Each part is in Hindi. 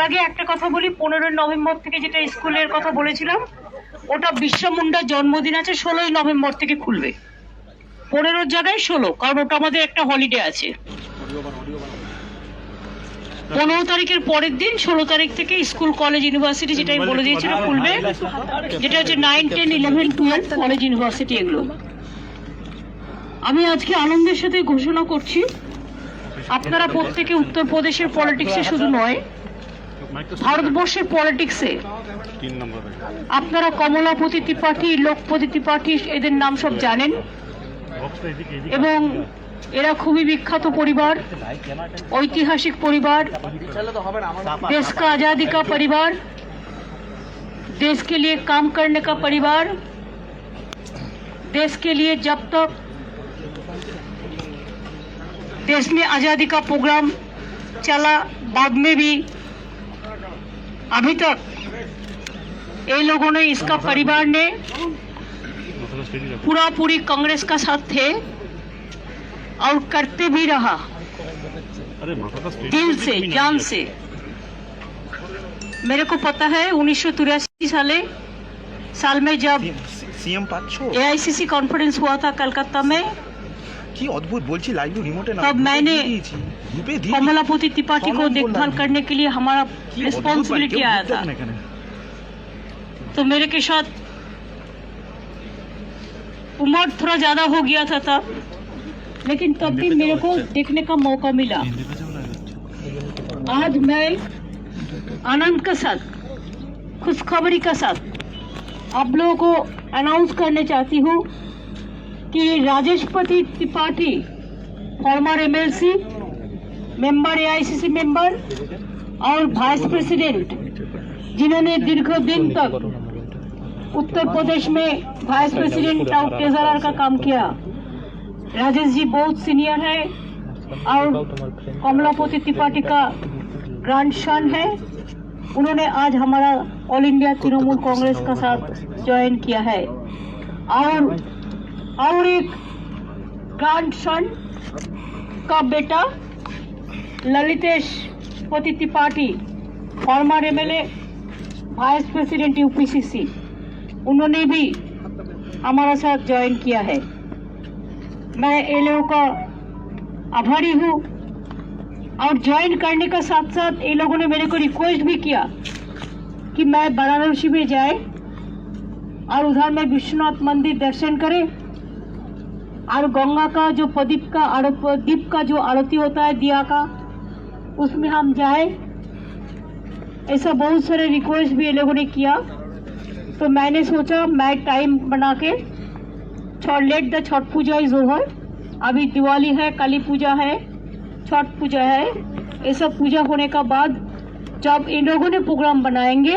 আগে একটা কথা বলি, 15 নভেম্বর থেকে যেটা স্কুলের কথা বলেছিলাম, ওটা বিরসা মুন্ডার জন্মদিন আছে, 16 নভেম্বর থেকে খুলবে। 15 জায়গায় 16, কারণ ওটা আমাদের একটা হলিডে আছে। 15 তারিখের পরের দিন 16 তারিখ থেকে স্কুল, কলেজ, ইউনিভার্সিটি, যেটা আমি বলে দিয়েছিলাম খুলবে, যেটা হচ্ছে 9, 10, 11, 12 কলেজ, ইউনিভার্সিটি এগুলো। আমি আজকে আনন্দের সাথে ঘোষণা করছি, আপনারা প্রত্যেকে উত্তরপ্রদেশের পলিটিক্সে শুধু নয়, ভারতবর্ষের পলিটিক্সে আপনারা কমলাপতি ত্রিপাঠী, লোকপতি ত্রিপাঠী এদের নাম সব জানেন, এবং এরা খুবই বিখ্যাত পরিবার, ঐতিহাসিক পরিবার, देश का आजादी का परिवार, देश के लिए काम करने का परिवार, देश के लिए जब तक देश में आजादी का प्रोग्राम चला, बाद में भी अभी तक ये लोगों ने, इसका परिवार ने पूरी कांग्रेस का साथ थे और करते भी रहा, दिल से, जान से। मेरे को पता है 1983 साल में जब AICC कॉन्फ्रेंस हुआ था कलकत्ता में, तब मैंने कमलापति त्रिपाठी को देखभाल करने के लिए हमारा रिस्पॉन्सिबिलिटी आया था। तो मेरे के साथ उम्र थोड़ा ज्यादा हो गया था तब, लेकिन तब भी मेरे को देखने का मौका मिला। आज मैं आनंद के साथ, खुशखबरी के साथ आप लोगों को अनाउंस करने चाहती हूँ कि Rajeshpati Tripathi, farmer MLC, member AICC member और वाइस प्रेसिडेंट, जिन्होंने दीर्घ दिन तक उत्तर प्रदेश में वाइस प्रेसिडेंट और ट्रेजरर का काम किया, राजेश जी बहुत सीनियर है और कमलापति त्रिपाठी का ग्रैंडसन है। उन्होंने आज हमारा ऑल इंडिया तृणमूल कांग्रेस का साथ ज्वाइन किया है। और एक ग्रैंडसन का बेटा ललितेश पति Tripathi, farmer MLA, vice president UPCC, उन्होंने भी हमारा साथ ज्वाइन किया है। मैं ये लोगों का आभारी हूँ। और ज्वाइन करने का साथ साथ ये लोगों ने मेरे को रिक्वेस्ट भी किया कि मैं वाराणसी में जाए और उधर में विश्वनाथ मंदिर दर्शन करें, और गंगा का जो प्रदीप का जो आरती होता है दिया का, उसमें हम जाए। ऐसा बहुत सारे रिक्वेस्ट भी ये लोगों ने किया। तो मैंने सोचा मैं टाइम बना के, let the Chhath Puja is over, अभी दिवाली है, काली पूजा है, छठ पूजा है, ये सब पूजा होने का बाद जब इन लोगों ने प्रोग्राम बनाएंगे,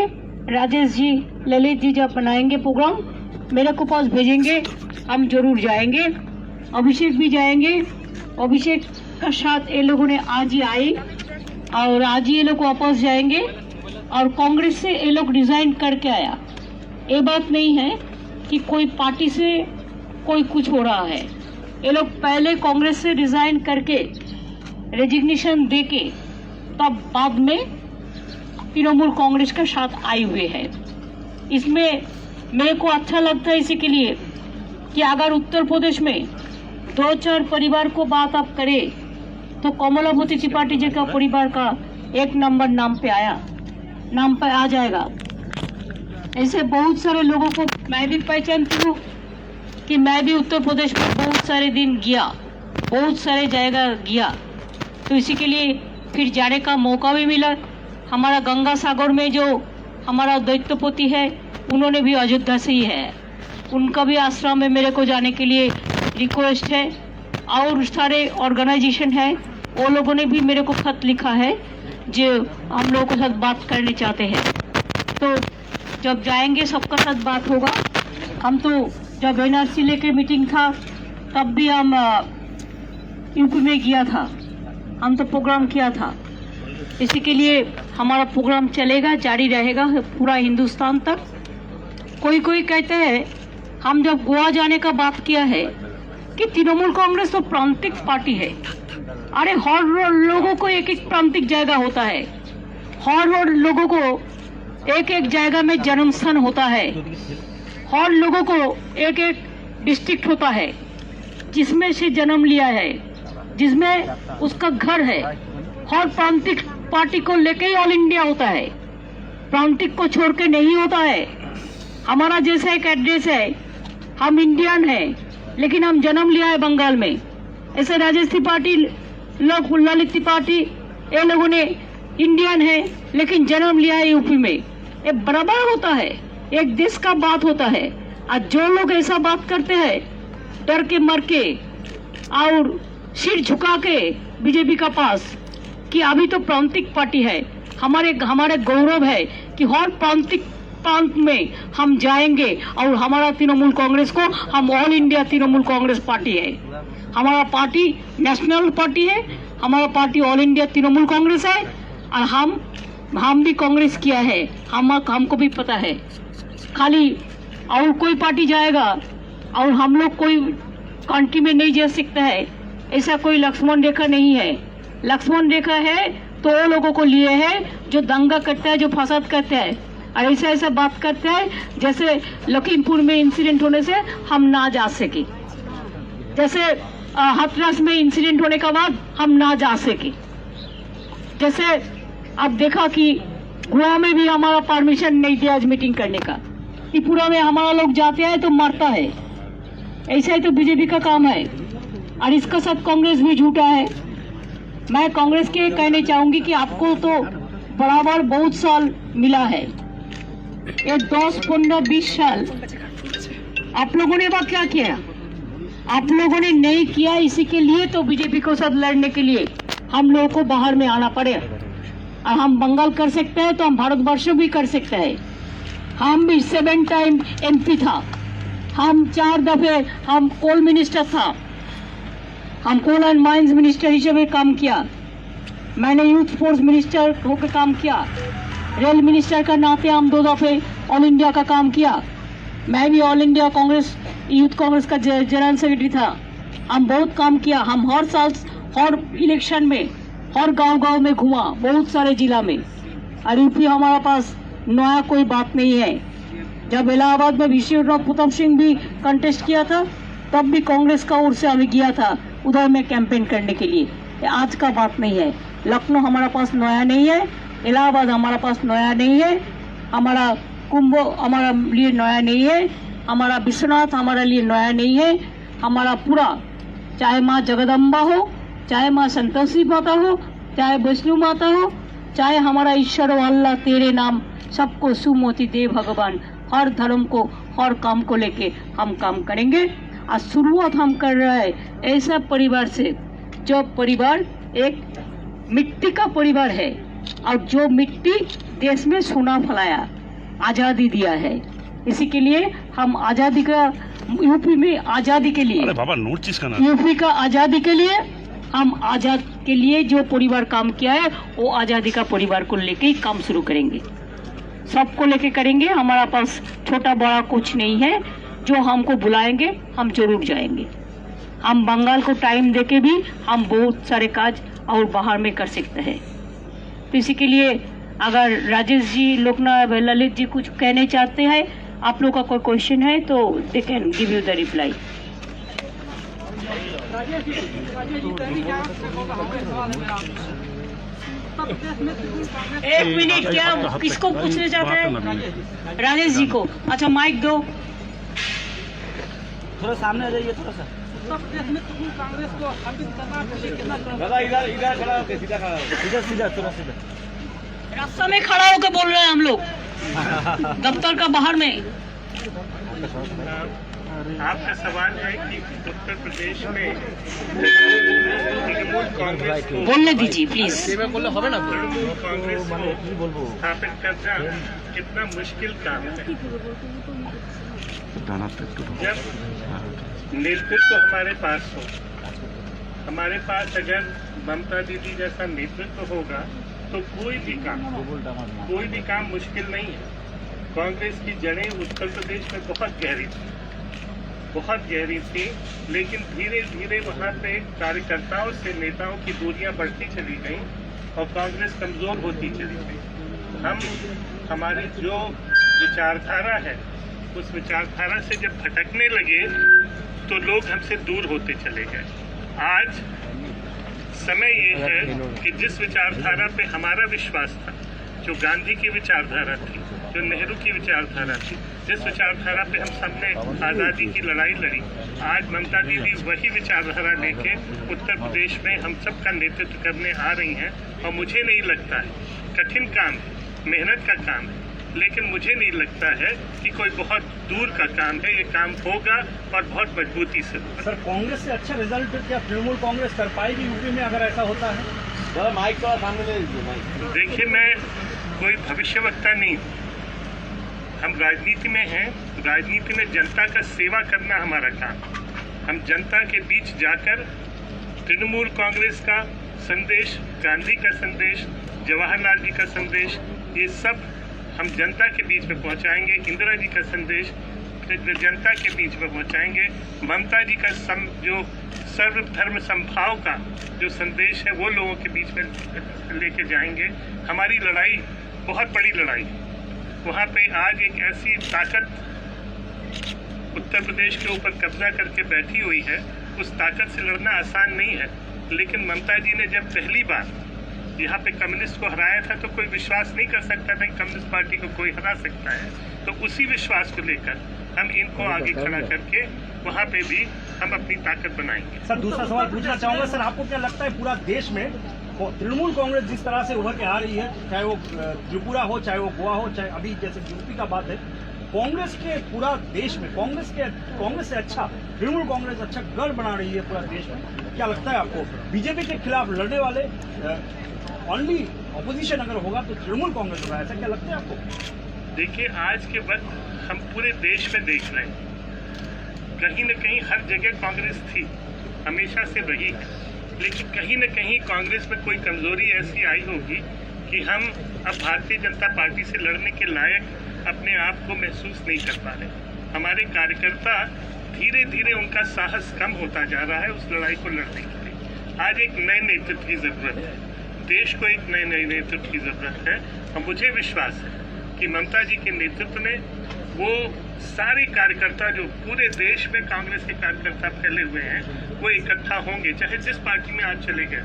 राजेश जी, ललित जी जब बनाएंगे प्रोग्राम, मेरे को पास भेजेंगे, हम जरूर जाएंगे। अभिषेक भी जाएंगे। अभिषेक का साथ ये लोगों ने आज ही आए और आज ही ये लोग वापस जाएंगे। और कांग्रेस से ये लोग रिजाइन करके आया। ये बात नहीं है कि कोई पार्टी से कोई कुछ हो रहा है। ये लोग पहले कांग्रेस से रिजाइन करके रेजिग्नेशन देके तब बाद में तृणमूल कांग्रेस के साथ आए हुए हैं। इसमें मेरे को अच्छा लगता है इसी के लिए कि अगर उत्तर प्रदेश में 2-4 परिवार को बात आप करें तो कमलापति त्रिपाठी जी का परिवार का 1 नंबर नाम पे आ जाएगा। ऐसे बहुत सारे लोगों को मैं भी पहचानती हूँ कि मैं भी उत्तर प्रदेश में बहुत सारे दिन गया, बहुत सारे जगह गया, तो इसी के लिए फिर जाने का मौका भी मिला। हमारा गंगा सागर में जो हमारा दैत्यपति है, उन्होंने भी अयोध्या से ही है, उनका भी आश्रम में मेरे को जाने के लिए रिक्वेस्ट है। और सारे ऑर्गेनाइजेशन है, वो लोगों ने भी मेरे को खत लिखा है जो हम लोगों के साथ बात करने चाहते हैं। तो जब जाएंगे सबका साथ बात होगा। हम तो जब NRC लेके मीटिंग था तब भी हम यूपी में गया था, हम तो प्रोग्राम किया था। इसी के लिए हमारा प्रोग्राम चलेगा, जारी रहेगा पूरा हिंदुस्तान तक। कोई कहते हैं हम जब गोवा जाने का बात किया है कि तृणमूल कांग्रेस तो प्रांतिक पार्टी है। अरे हर लोगों को एक प्रांतिक जगह होता है। हर लोगों को एक एक जगह में जन्म स्थान होता है, हर लोगों को एक एक डिस्ट्रिक्ट होता है जिसमें से जन्म लिया है, जिसमें उसका घर है। हर प्रांतिक पार्टी को लेके ही ऑल इंडिया होता है, प्रांतिक को छोड़ के नहीं होता है। हमारा जैसा एक एड्रेस है, हम इंडियन हैं लेकिन हम जन्म लिया है बंगाल में। ऐसे राजेश त्रिपाठी लोग, ललित त्रिपाठी, ये लोगों ने इंडियन है लेकिन जन्म लिया है यूपी में। ये बराबर होता है, एक देश का बात होता है। आज जो लोग ऐसा बात करते हैं डर के मर के और सिर झुका के बीजेपी का पास कि अभी तो प्रांतिक पार्टी है, हमारे गौरव है कि हर प्रांतिक प्रांत में हम जाएंगे और हमारा तृणमूल कांग्रेस को हम all India Trinamool Congress party है। हमारा पार्टी नेशनल पार्टी है, हमारा party all India Trinamool Congress है और हम भी कांग्रेस किया है, हमको भी पता है। खाली और कोई पार्टी जाएगा और हम लोग कोई कंट्री में नहीं जा सकता है, ऐसा कोई लक्ष्मण रेखा नहीं है। लक्ष्मण रेखा है तो वो लोगों को लिए है जो दंगा करता है, जो फसाद करता है और ऐसा बात करता है जैसे लखीमपुर में इंसिडेंट होने से हम ना जा सके, जैसे हाथरस में इंसिडेंट होने के बाद हम ना जा सके। जैसे अब देखा कि गोवा में भी हमारा परमिशन नहीं दिया आज मीटिंग करने का, त्रिपुरा में हमारा लोग जाते हैं तो मरता है। ऐसा ही तो बीजेपी का काम है और इसका साथ कांग्रेस भी झूठा है। मैं कांग्रेस के कहने चाहूंगी कि आपको तो बराबर बहुत साल मिला है, ये 10, 15, 20 साल आप लोगों ने वह क्या किया? आप लोगों ने नहीं किया, इसी के लिए तो बीजेपी को साथ लड़ने के लिए हम लोगों को बाहर में आना पड़े। और हम बंगाल कर सकते हैं तो हम भारतवर्ष भी कर सकते हैं। हम भी 7 टाइम MP था, हम 4 दफे हम कोल मिनिस्टर था, हम कोल एंड माइंस मिनिस्टर हिसाब काम किया। मैंने यूथ फोर्स मिनिस्टर होकर काम किया, रेल मिनिस्टर का नाते हम 2 दफे ऑल इंडिया का काम किया। मैं भी all India Congress youth Congress का जनरल सेक्रेटरी था। हम बहुत काम किया। हम हर साल हर इलेक्शन में हर गांव में घुमा, बहुत सारे जिला में। और यूपी हमारा पास नया कोई बात नहीं है। जब इलाहाबाद में विश्वनाथ प्रताप सिंह भी कंटेस्ट किया था तब भी कांग्रेस का ओर से हमें गया था उधर में कैंपेन करने के लिए। आज का बात नहीं है। लखनऊ हमारा पास नया नहीं है, इलाहाबाद हमारा पास नया नहीं है, हमारा कुंभ हमारा लिए नया नहीं है, हमारा विश्वनाथ हमारे लिए नया नहीं है। हमारा पूरा, चाहे माँ जगदम्बा हो, चाहे माँ संतोषी माता हो, चाहे वैष्णो माता हो, चाहे हमारा ईश्वर अल्लाह तेरे नाम, सबको सुमति दे भगवान। हर धर्म को, हर काम को लेके हम काम करेंगे। आज शुरुआत हम कर रहे हैं ऐसा परिवार से जो परिवार एक मिट्टी का परिवार है और जो मिट्टी देश में सोना फैलाया, आजादी दिया है। इसी के लिए हम आजादी का, यूपी में आजादी के लिए, यूपी का आजादी के लिए, हम आजाद के लिए जो परिवार काम किया है वो आजादी का परिवार को लेके ही काम शुरू करेंगे। सबको लेके करेंगे। हमारा पास छोटा बड़ा कुछ नहीं है। जो हमको बुलाएंगे हम जरूर जाएंगे। हम बंगाल को टाइम देके भी हम बहुत सारे काज और बाहर में कर सकते हैं। तो इसी के लिए अगर राजेश जी, लोकनाथ, ललित जी कुछ कहने चाहते हैं, आप लोग का कोई क्वेश्चन है तो they can give you the reply. एक मिनट, क्या किसको पूछने चाहते हैं? राजेश जी को। अच्छा माइक दो। थोड़ा सामने आ जाइए, थोड़ा सा। कांग्रेस को स्थापित करना दादा इधर खड़ा होकर, सीधा खड़ा होकर, सीधा थोड़ा सीधा। रास्ता में खड़ा होकर बोल रहे हैं हम लोग, दफ्तर का बाहर में। आपका सवाल है कि उत्तर प्रदेश में तृणमूल कांग्रेस को बोलने दीजिए प्लीज। तृणमूल कांग्रेस को स्थापित करना कितना मुश्किल काम है। जब नेतृत्व हमारे पास हो, हमारे पास अगर ममता दीदी जैसा नेतृत्व होगा तो कोई भी काम मुश्किल नहीं है। कांग्रेस की जड़ें उत्तर प्रदेश में बहुत गहरी थी, लेकिन धीरे धीरे वहाँ पे कार्यकर्ताओं से नेताओं की दूरियां बढ़ती चली गई और कांग्रेस कमजोर होती चली गई। हम हमारी जो विचारधारा है उस विचारधारा से जब भटकने लगे तो लोग हमसे दूर होते चले गए। आज समय ये है कि जिस विचारधारा पे हमारा विश्वास था, जो गांधी की विचारधारा थी, जो नेहरू की विचारधारा थी, जिस विचारधारा पे हम सबने आज़ादी की लड़ाई लड़ी, आज ममता दीदी वही विचारधारा लेके उत्तर प्रदेश में हम सब का नेतृत्व करने आ रही हैं। और मुझे नहीं लगता है, कठिन काम है, मेहनत का काम है, लेकिन मुझे नहीं लगता है कि कोई बहुत दूर का काम है। ये काम होगा और बहुत मजबूती से होगा। सर, कांग्रेस से अच्छा रिजल्ट क्या तृणमूल कांग्रेस कर पाएगी यूपी में अगर ऐसा होता है? जरा माइक तो सामने ले लीजिए माइक। देखिए, मैं कोई भविष्यवक्ता नहीं, हम राजनीति में हैं। राजनीति में जनता का सेवा करना हमारा काम। हम जनता के बीच जाकर तृणमूल कांग्रेस का संदेश, गांधी का संदेश, जवाहरलाल जी का संदेश, ये सब हम जनता के बीच में पहुंचाएंगे। इंदिरा जी का संदेश जनता के बीच में पहुंचाएंगे। ममता जी का जो सर्वधर्म समभाव का जो संदेश है वो लोगों के बीच में लेके जाएंगे। हमारी लड़ाई बहुत बड़ी लड़ाई है। वहाँ पे आज एक ऐसी ताकत उत्तर प्रदेश के ऊपर कब्जा करके बैठी हुई है, उस ताकत से लड़ना आसान नहीं है। लेकिन ममता जी ने जब पहली बार यहाँ पे कम्युनिस्ट को हराया था तो कोई विश्वास नहीं कर सकता था कि कम्युनिस्ट पार्टी को कोई हरा सकता है। तो उसी विश्वास को लेकर हम इनको आगे खड़ा करके वहाँ पे भी हम अपनी ताकत बनाएंगे। सर, दूसरा सवाल पूछना चाहूंगा। सर, आपको क्या लगता है पूरा देश में तृणमूल कांग्रेस जिस तरह से उभर के आ रही है, चाहे वो त्रिपुरा हो, चाहे वो गोवा हो, चाहे अभी जैसे यूपी का बात है, कांग्रेस के पूरा देश में कांग्रेस से अच्छा तृणमूल कांग्रेस अच्छा गढ़ बना रही है पूरा देश में। क्या लगता है आपको बीजेपी के खिलाफ लड़ने वाले ओनली ऑपोजिशन अगर होगा तो तृणमूल कांग्रेस होगा, ऐसा क्या लगता है आपको? देखिए, आज के वक्त हम पूरे देश में देख रहे हैं, कहीं न कहीं हर जगह कांग्रेस थी, हमेशा से रही है, लेकिन कहीं न कहीं कांग्रेस में कोई कमजोरी ऐसी आई होगी कि हम अब भारतीय जनता पार्टी से लड़ने के लायक अपने आप को महसूस नहीं कर पा रहे। हमारे कार्यकर्ता धीरे धीरे उनका साहस कम होता जा रहा है उस लड़ाई को लड़ने के लिए। आज एक नए नेतृत्व की जरूरत है, देश को एक नए नेतृत्व की जरूरत है। और मुझे विश्वास है कि ममता जी के नेतृत्व में वो सारे कार्यकर्ता जो पूरे देश में कांग्रेस के कार्यकर्ता फैले हुए हैं वो इकट्ठा होंगे, चाहे जिस पार्टी में आज चले गए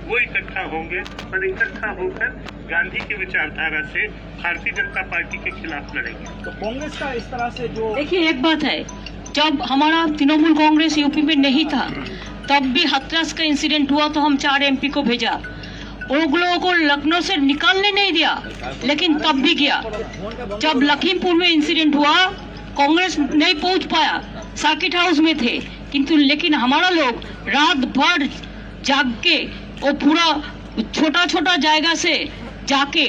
वो इकट्ठा होंगे और इकट्ठा होकर गांधी की विचारधारा से भारतीय जनता पार्टी के खिलाफ लड़ेंगे। तो कांग्रेस का इस तरह से जो देखिए, एक बात है, जब हमारा तृणमूल कांग्रेस यूपी में नहीं था तब भी हाथरस का इंसिडेंट हुआ तो हम 4 MP को भेजा। उन लोगों को लखनऊ से निकालने नहीं दिया, लेकिन तब भी किया। जब लखीमपुर में इंसिडेंट हुआ कांग्रेस नहीं पहुंच पाया, सर्किट हाउस में थे, किंतु लेकिन हमारा लोग रात भर जाग के वो पूरा छोटा छोटा जायगा से जाके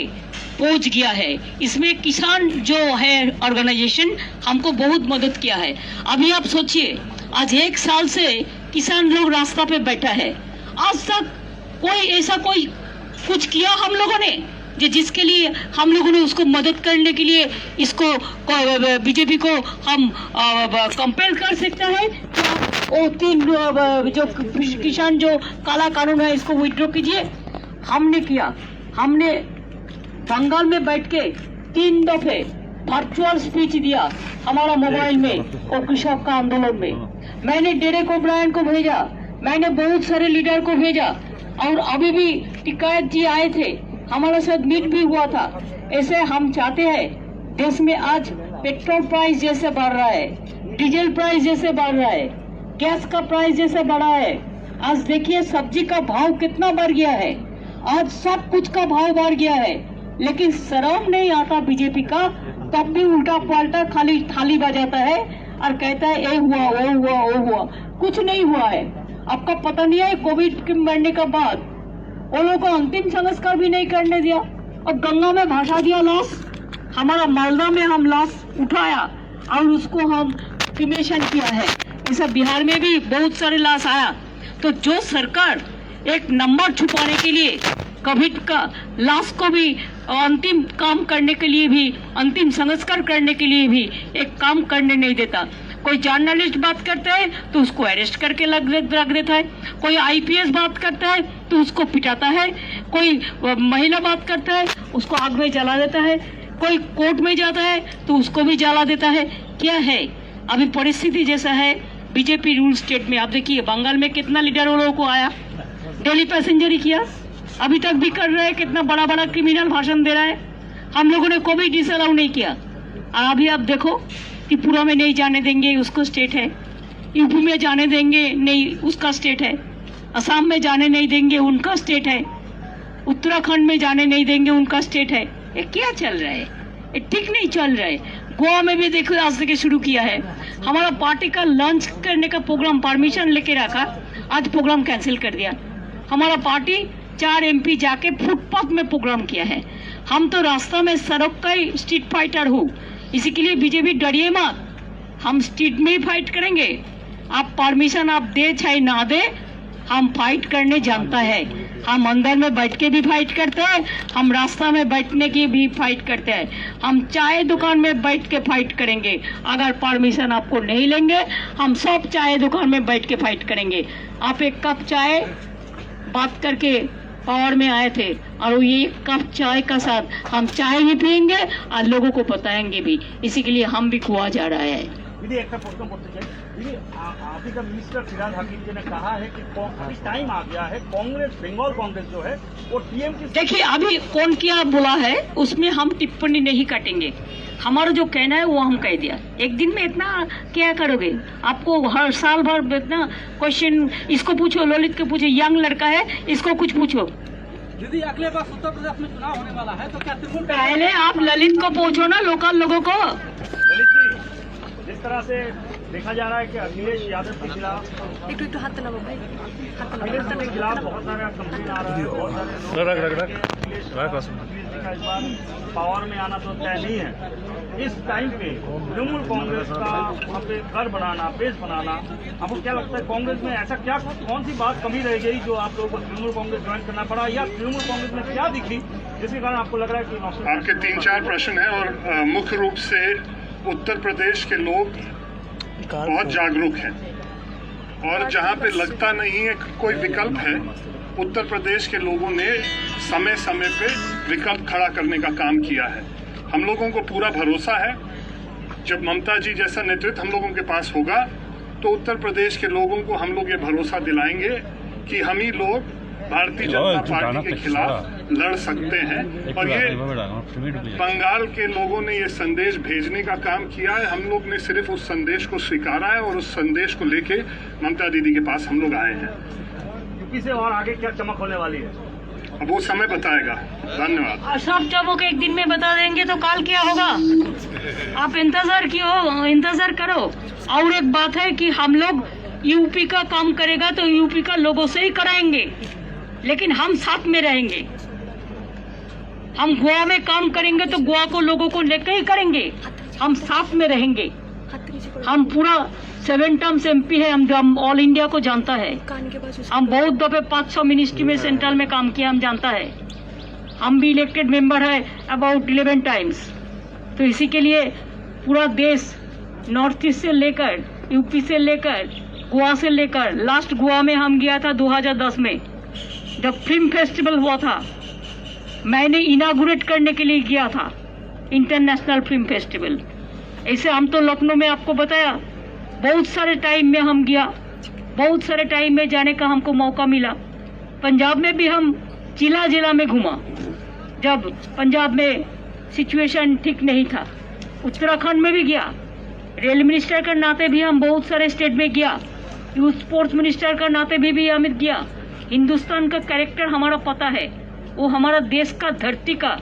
पहुंच गया है। इसमें किसान जो है ऑर्गेनाइजेशन हमको बहुत मदद किया है। अभी आप सोचिए, आज 1 साल से किसान लोग रास्ता पे बैठा है, आज तक कोई ऐसा कोई कुछ किया हम लोगों ने जिसके लिए हम लोगों ने उसको मदद करने के लिए इसको बीजेपी को हम कंपेल कर सकता है। वो 3 जो किसान जो काला कानून है इसको विड्रॉ कीजिए। हमने किया, हमने बंगाल में बैठ के 3 दफे वर्चुअल स्पीच दिया हमारा मोबाइल में और कृषक का आंदोलन में। मैंने डेरेक ओब्रायन को भेजा, मैंने बहुत सारे लीडर को भेजा, और अभी भी टिकायत जी आए थे, हमारे साथ मीट भी हुआ था। ऐसे हम चाहते हैं, देश में आज पेट्रोल प्राइस जैसे बढ़ रहा है, डीजल प्राइस जैसे बढ़ रहा है, गैस का प्राइस जैसे बढ़ा है, आज देखिए सब्जी का भाव कितना बढ़ गया है, आज सब कुछ का भाव बढ़ गया है, लेकिन शर्म नहीं आता बीजेपी का, तब भी उल्टा पलटा खाली थाली बजाता है और कहता है ये हुआ वो हुआ वो हुआ। कुछ नहीं हुआ है। आपका पता नहीं है, कोविड के मरने के बाद वो लोगों को अंतिम संस्कार भी नहीं करने दिया और गंगा में भाषा दिया लाश। हमारा मालदा में हम लाश उठाया और उसको हम क्रिमेशन किया है। ऐसा बिहार में भी बहुत सारे लाश आया। तो जो सरकार एक नंबर छुपाने के लिए कोविड का लाश को भी अंतिम काम करने के लिए भी, अंतिम संस्कार करने के लिए भी एक काम करने नहीं देता। कोई जर्नलिस्ट बात करता है तो उसको अरेस्ट करके रख देता है, कोई IPS बात करता है तो उसको पिटाता है, कोई महिला बात करता है उसको आग में जला देता है, कोई कोर्ट में जाता है तो उसको भी जला देता है। क्या है अभी परिस्थिति जैसा है बीजेपी रूल स्टेट में। आप देखिए बंगाल में कितना लीडर वो लोगों को आया, डेली पैसेंजर ही किया, अभी तक भी कर रहे हैं, कितना बड़ा बड़ा क्रिमिनल भाषण दे रहा है। हम लोगों ने कोई डिसअलाउ नहीं किया। और अभी आप देखो त्रिपुरा में नहीं जाने देंगे, उसको स्टेट है, यूपी में जाने देंगे नहीं, उसका स्टेट है, असम में जाने नहीं देंगे, उनका स्टेट है, उत्तराखंड में जाने नहीं देंगे, उनका स्टेट है। ये क्या चल रहा है? ये ठीक नहीं चल रहा है। गोवा में भी देखो आज से शुरू किया है। हमारा पार्टी का लंच करने का प्रोग्राम परमिशन लेके रखा, आज प्रोग्राम कैंसिल कर दिया। हमारा पार्टी 4 MP जाके फुटपाथ में प्रोग्राम किया है। हम तो रास्ता में सड़क का ही स्ट्रीट फाइटर हूँ, इसी के लिए बीजेपी डरिए मत, हम स्ट्रीट में ही फाइट करेंगे। आप परमिशन आप दे चाहे ना दे, हम फाइट करने जानता है। हम अंदर में बैठ के भी फाइट करते हैं, हम रास्ता में बैठने की भी फाइट करते हैं, हम चाय दुकान में बैठ के फाइट करेंगे। अगर परमिशन आपको नहीं लेंगे, हम सब चाय दुकान में बैठ के फाइट करेंगे। आप एक कप चाय बात करके पावर में आए थे, और ये कप चाय का साथ हम चाय भी पियेंगे और लोगों को बताएंगे भी। इसी के लिए हम भी कुआ जा रहा है। दीदी एक प्रश्न पूछते जाए, दीदी आप का मिनिस्टर फिरहाद हकीम जी ने कहा है कि अभी टाइम आ गया है, कांग्रेस बंगाल कांग्रेस जो है वो टीएम की। देखिए अभी कौन क्या बोला है उसमें हम टिप्पणी नहीं काटेंगे। हमारा जो कहना है वो हम कह दिया। एक दिन में इतना क्या करोगे? आपको हर साल भर इतना क्वेश्चन, इसको पूछो, ललित को पूछो, यंग लड़का है, इसको कुछ पूछो। यदि अगले बार उत्तर प्रदेश में चुनाव होने वाला है तो क्या त्रिपुरा? पहले आप ललित को पूछो ना, लोकल लोगों को। ललित जी, जिस तरह से देखा जा रहा है कि अखिलेश यादव के खिलाफ अखिलेश के खिलाफ बहुत सारे कंप्लेन आ रहा है, बहुत सारे लोग अखिलेश जी का इस बार पावर में आना तो तय नहीं है। इस टाइम पे तृणमूल कांग्रेस का वहाँ पे घर बनाना, बेस बनाना, आपको क्या लगता है कांग्रेस में ऐसा क्या, कौन सी बात कमी रह गई जो आप लोगों को तृणमूल कांग्रेस ज्वाइन करना पड़ा, या तृणमूल कांग्रेस में क्या दिखी जिसके कारण आपको लग रहा है कि आपके 3-4 प्रश्न हैं और मुख्य रूप से उत्तर प्रदेश के लोग बहुत जागरूक हैं, और जहां पे लगता नहीं है कि कोई विकल्प है, उत्तर प्रदेश के लोगों ने समय समय पे विकल्प खड़ा करने का काम किया है। हम लोगों को पूरा भरोसा है, जब ममता जी जैसा नेतृत्व हम लोगों के पास होगा तो उत्तर प्रदेश के लोगों को हम लोग ये भरोसा दिलाएंगे कि हम ही लोग भारतीय जनता पार्टी के खिलाफ लड़ सकते हैं। और ये बंगाल के लोगों ने ये संदेश भेजने का काम किया है, हम लोग ने सिर्फ उस संदेश को स्वीकारा है और उस संदेश को लेके ममता दीदी के पास हम लोग आए हैं। यूपी से और आगे क्या चमक होने वाली है अब वो समय बताएगा। धन्यवाद। सब चमक एक दिन में बता देंगे तो काल क्या होगा? आप इंतजार करो। और एक बात है कि हम लोग यूपी का काम करेगा तो यूपी का लोगों से ही कराएंगे, लेकिन हम साथ में रहेंगे। हम गोवा में काम करेंगे तो गोवा को लोगों को लेकर ही करेंगे, हम साथ में रहेंगे। हम पूरा 7 टर्म्स MP है, हम ऑल इंडिया को जानता है। हम बहुत दफे 500 मिनिस्ट्री में सेंट्रल में काम किया, हम जानता है। हम भी इलेक्टेड मेंबर है अबाउट 11 टाइम्स। तो इसी के लिए पूरा देश, नॉर्थ ईस्ट से लेकर यूपी से लेकर गोवा से लेकर, लास्ट गोवा में हम गया था 2010 में जब फिल्म फेस्टिवल हुआ था, मैंने इनागुरेट करने के लिए गया था, इंटरनेशनल फिल्म फेस्टिवल। ऐसे हम तो लखनऊ में आपको बताया, बहुत सारे टाइम में हम गया, बहुत सारे टाइम में जाने का हमको मौका मिला। पंजाब में भी हम जिला जिला में घूमा जब पंजाब में सिचुएशन ठीक नहीं था। उत्तराखंड में भी गया, रेल मिनिस्टर का नाते भी हम बहुत सारे स्टेट में गया, यूथ स्पोर्ट्स मिनिस्टर का नाते भी अमित गया। हिंदुस्तान का कैरेक्टर हमारा पता है, वो हमारा देश का धरती का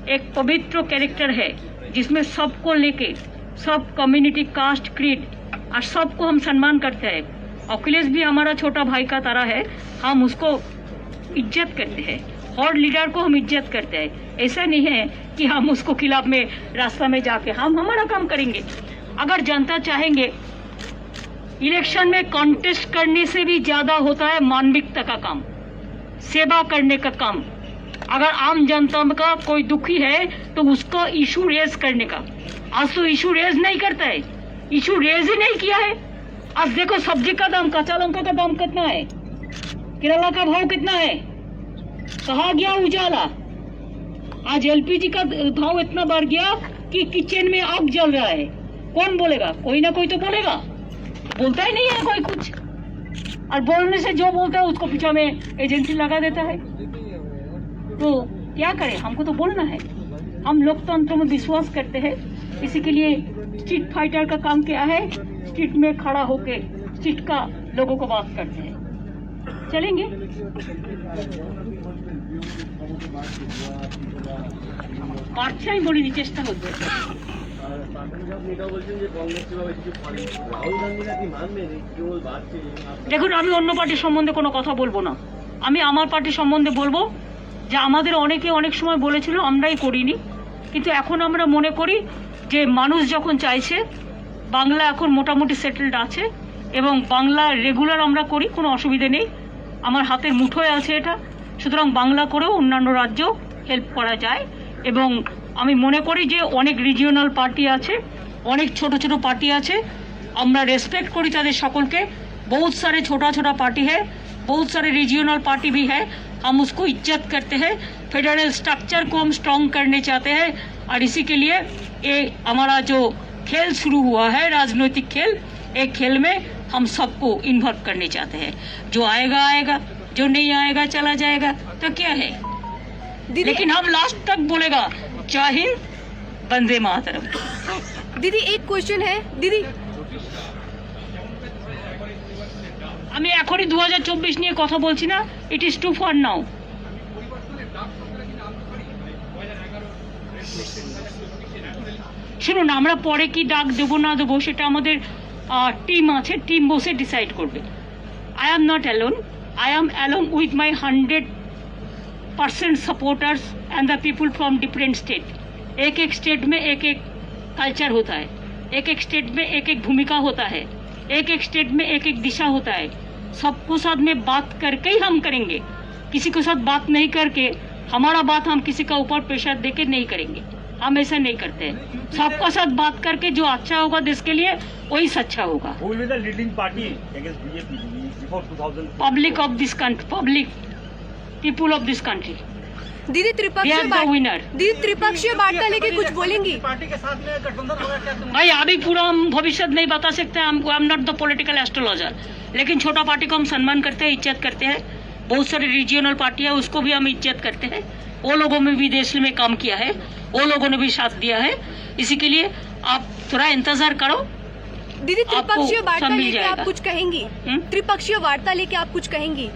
एक पवित्र कैरेक्टर है जिसमें सबको लेके, सब कम्युनिटी, कास्ट, क्रीड और सबको हम सम्मान करते हैं। अखिलेश भी हमारा छोटा भाई का तरह है, हम उसको इज्जत करते हैं, और लीडर को हम इज्जत करते हैं। ऐसा नहीं है कि हम उसको खिलाफ में रास्ता में जाके हम हमारा काम करेंगे। अगर जनता चाहेंगे, इलेक्शन में कॉन्टेस्ट करने से भी ज्यादा होता है मानविकता का काम, सेवा करने का काम। अगर आम जनता का कोई दुखी है तो उसको इशू रेज करने का। आज तो इशू रेज नहीं करता है, इशू रेज ही नहीं किया है। आज देखो सब्जी का दाम, कच्चा लौका का दाम कितना है, केरला का भाव कितना है, कहा गया उजाला। आज एलपीजी का भाव इतना बढ़ गया कि किचन में आग जल रहा है। कौन बोलेगा? कोई ना कोई तो बोलेगा। बोलता ही नहीं है कोई कुछ, और बोलने से जो बोलता है उसको पीछे में एजेंसी लगा देता है। तो क्या करें? हमको तो बोलना है। हम लोकतंत्र में विश्वास करते हैं, इसी के लिए स्ट्रीट फाइटर का काम क्या है? स्ट्रीट में खड़ा होके स्ट्रीट का लोगों को बात करते हैं। चलेंगे। পারছাই বলিনি, চেষ্টা করবে। দেখুন, আমি অন্য পার্টির সম্বন্ধে কোনো কথা বলবো না। আমি আমার পার্টির সম্বন্ধে বলবো যে আমাদের অনেকে অনেক সময় বলেছিল, আমরাই করিনি, কিন্তু এখন আমরা মনে করি যে মানুষ যখন চাইছে, বাংলা এখন মোটামুটি সেটেলড আছে এবং বাংলা রেগুলার আমরা করি, কোনো অসুবিধে নেই। আমার হাতের মুঠোয় আছে এটা, সুতরাং বাংলা করেও অন্যান্য রাজ্য হেল্প করা যায়। এবং আমি মনে করি যে অনেক রিজিওনাল পার্টি আছে, অনেক ছোট ছোট পার্টি আছে, আমরা রেসপেক্ট করি তাদের সকলকে। बहुत सारे छोटा छोटा पार्टी है, बहुत सारे रीजनल पार्टी भी है, हम उसको इज्जत करते हैं। फेडरल स्ट्रक्चर को हम स्ट्रॉन्ग करने चाहते हैं, और इसी के लिए ये हमारा जो खेल शुरू हुआ है, राजनीतिक खेल, एक खेल में हम सबको इन्वॉल्व करने चाहते हैं। जो आएगा आएगा, जो नहीं आएगा चला जाएगा, तो क्या है। लेकिन हम लास्ट तक बोलेगा जय हिंद, वंदे मातरम। दीदी एक क्वेश्चन है दीदी, আমি এখনই 2024 নিয়ে কথা বলছি না, it is too for now. শুনুন, আমরা পরে কি ডাক দেবো না দেবো সেটা আমাদের টিম আছে, টিম বসে ডিসাইড করবে। I am not alone, I am along with my 100% supporters and the people from different state. एक एक स्टेट में एक एक कल्चर होता है, एक एक स्टेट में एक एक भूमिका होता है, एक एक स्टेट में एक एक दिशा होता है। सबको साथ में बात करके ही हम करेंगे। किसी के साथ बात नहीं करके हमारा बात हम किसी का ऊपर प्रेशर देके नहीं करेंगे, हम ऐसा नहीं करते हैं। सबका साथ बात करके जो अच्छा होगा देश के लिए वही अच्छा होगा। Who will be the leading party against BJP before 2000? Public of this country, public people of this country, दीदी दे आर द विनर। दीदी त्रिपक्षीय वार्ता लेके कुछ बोलेंगी? पार्टी के साथ में गठबंधन होगा क्या? तुम भाई अभी पूरा हम भविष्य नहीं बता सकते, हमको I am not the political astrologer, लेकिन छोटा पार्टी को हम सम्मान करते हैं, इज्जत करते हैं। बहुत सारे रीजनल पार्टी है, उसको भी हम इज्जत करते हैं। वो लोगों में भी देश में काम किया है, वो लोगों ने भी साथ दिया है। इसी के लिए आप थोड़ा इंतजार करो। दीदी त्रिपक्षीय आपको वार्ता सब मिल लेके आप जाएगा। कुछ कहेंगी? त्रिपक्षीय वार्ता लेके आप कुछ कहेंगी?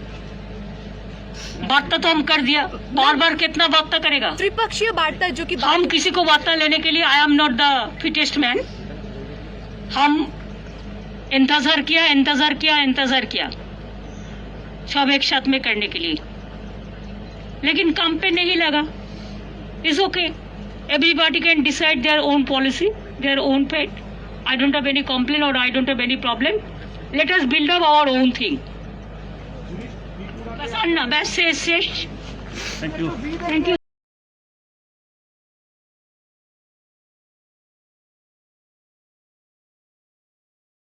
वार्ता तो हम कर दिया, बार बार कितना वार्ता करेगा। त्रिपक्षीय वार्ता जो कि हम किसी को वार्ता लेने के लिए, I am not the fittest man. हम इंतजार किया, इंतजार किया, इंतजार किया, सब एक साथ में करने के लिए, लेकिन काम पे नहीं लगा। It's okay, everybody can decide their own policy, their own fate. I don't have any complain और I don't have any problem. Let us build up our own thing. बस अन्ना, बस शेष। Thank you. Thank you.